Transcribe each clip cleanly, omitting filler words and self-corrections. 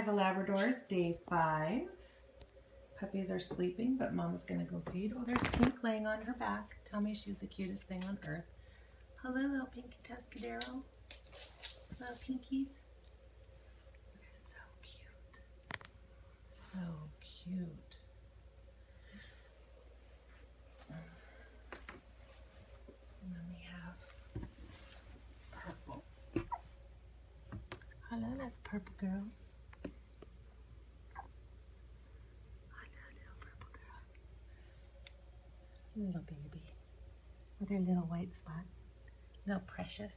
Godiva Labradors, day 5. Puppies are sleeping, but Mama's gonna go feed. Oh, there's Pink laying on her back. Tell me she's the cutest thing on earth. Hello, little Pinky Tuscadero. Little Pinkies. They're so cute. So cute. And then we have Purple. Hello, that's Purple girl. Little baby with her little white spot. Little precious.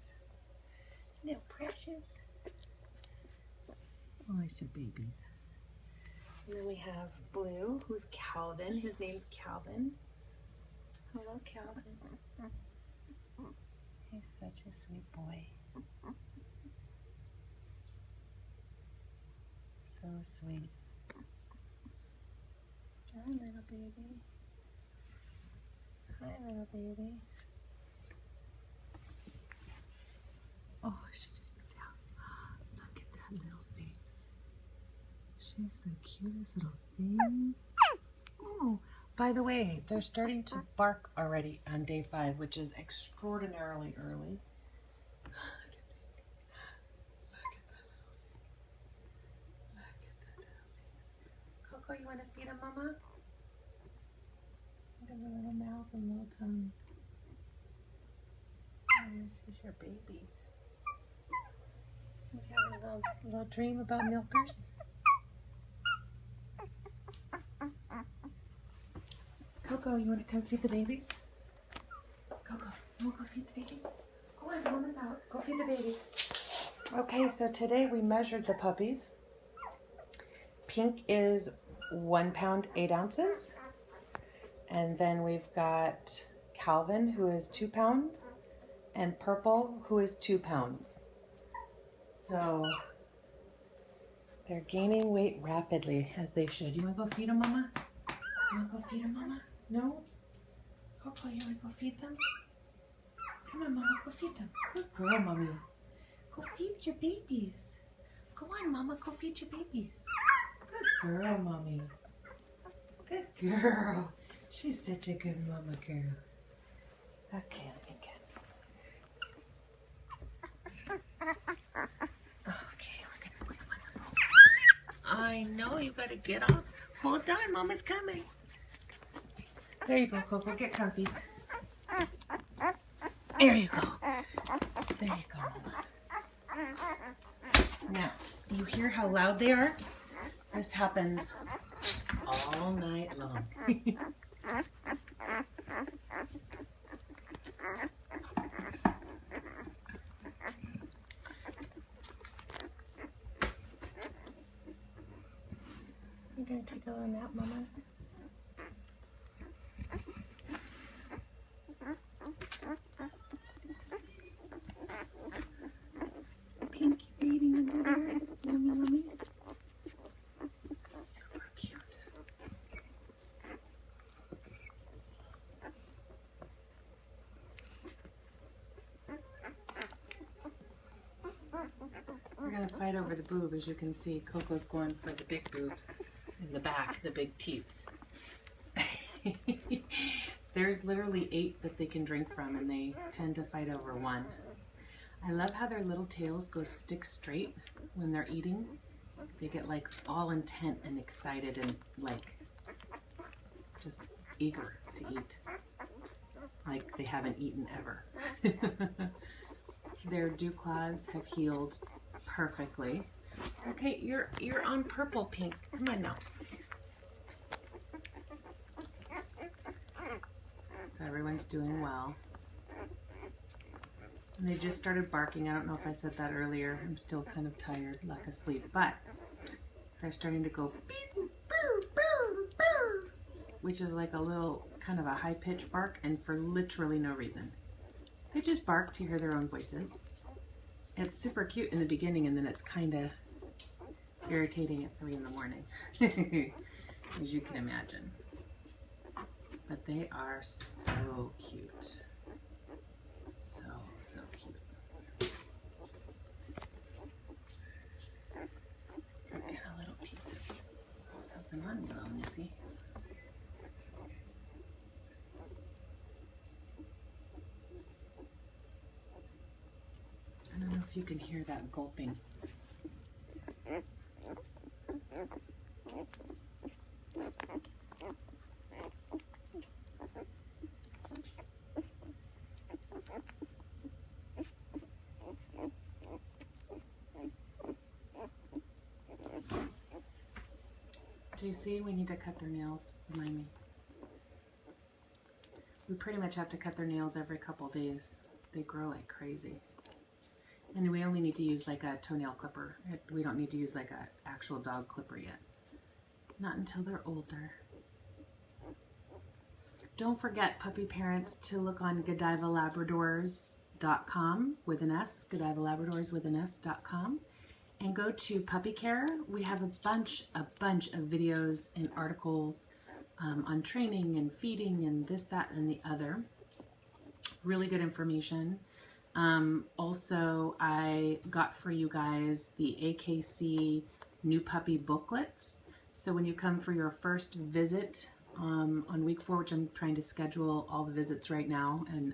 Little precious. Oh, I should babies. And then we have Blue, who's Calvin. His name's Calvin. Hello, Calvin. He's such a sweet boy. So sweet. Hi, little baby. Hi, little baby. Oh, she just moved out. Look at that little face. She's the cutest little thing. Oh, by the way, they're starting to bark already on day 5, which is extraordinarily early. Look at that little thing. Coco, you want to feed him, Mama? Look at the little mouth and little tongue. Oh, this is your babies. You having a little dream about milkers? Coco, you want to come feed the babies? Coco, you want to go feed the babies? Go on, Mama's out. Go feed the babies. Okay, so today we measured the puppies. Pink is 1 pound 8 ounces. And then we've got Calvin, who is 2 pounds, and Purple, who is 2 pounds. So they're gaining weight rapidly, as they should. You want to go feed them, Mama? You want to go feed them, Mama? No? Coco, you want to go feed them? Come on, Mama, go feed them. Good girl, Mommy. Go feed your babies. Go on, Mama, go feed your babies. Good girl, Mommy. Good girl. She's such a good mama girl. Okay, we're gonna put him on the boat. I know, you gotta get off. Hold on, Mama's coming. There you go, Coco. Get comfies. There you go. There you go, Mama. Now, you hear how loud they are? This happens all night long. You're gonna take a little nap, Mamas? Pinky baby under there. Yummy mummies. Super cute. We're gonna fight over the boob. As you can see, Coco's going for the big boobs in the back, the big teats. There's literally 8 that they can drink from, and they tend to fight over 1. I love how their little tails go stick straight when they're eating. They get like all intent and excited and like just eager to eat, like they haven't eaten ever. Their dew claws have healed perfectly. Okay, you're on Purple, Pink. Come on now. So everyone's doing well. And they just started barking. I don't know if I said that earlier. I'm still kind of tired, like asleep, but they're starting to go beep, boo, boo, boo, which is like a little kind of a high-pitched bark, and for literally no reason. They just bark to hear their own voices. It's super cute in the beginning, and then it's kind of irritating at 3 in the morning, as you can imagine. But they are so cute. So, so cute. And a little Come on, you little missy. I don't know if you can hear that gulping. JC, we need to cut their nails. Remind me. We pretty much have to cut their nails every couple days. They grow like crazy. And we only need to use like a toenail clipper. We don't need to use like an actual dog clipper yet. Not until they're older. Don't forget, puppy parents, to look on GodivaLabradors.com with an S, GodivaLabradors with an S.com. And go to Puppy Care. We have a bunch of videos and articles on training and feeding and this, that, and the other. Really good information. Also, I got for you guys the AKC new puppy booklets. So when you come for your first visit on week 4, which I'm trying to schedule all the visits right now and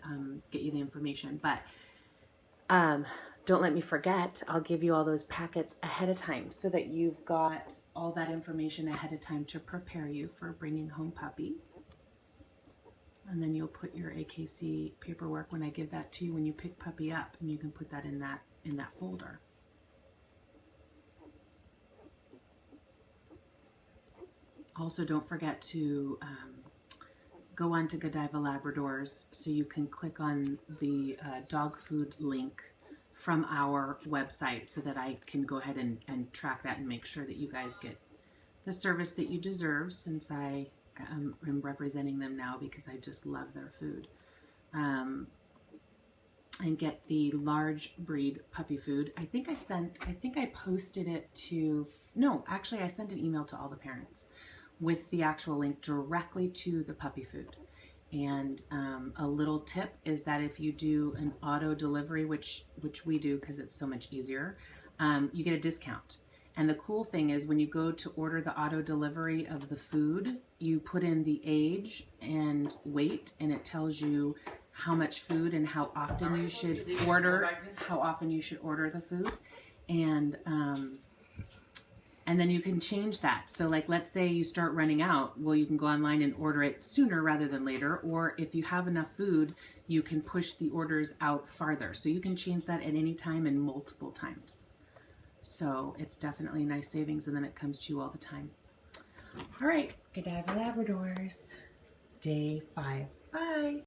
get you the information, but don't let me forget, I'll give you all those packets ahead of time so that you've got all that information ahead of time to prepare you for bringing home puppy. And then you'll put your AKC paperwork when I give that to you when you pick puppy up, and you can put that in that folder. Also, don't forget to go on to Godiva Labradors so you can click on the dog food link from our website so that I can go ahead and track that and make sure that you guys get the service that you deserve, since I am representing them now because I just love their food. And get the large breed puppy food. I think I posted it to, no, actually I sent an email to all the parents with the actual link directly to the puppy food. And a little tip is that if you do an auto delivery, which we do because it's so much easier, you get a discount. And the cool thing is when you go to order the auto delivery of the food, you put in the age and weight, and it tells you how much food and how often you should order the food. And then you can change that. So like, let's say you start running out. Well, you can go online and order it sooner rather than later. Or if you have enough food, you can push the orders out farther. So you can change that at any time and multiple times. So it's definitely nice savings, and then it comes to you all the time. All right, Godiva Labradors, day 5.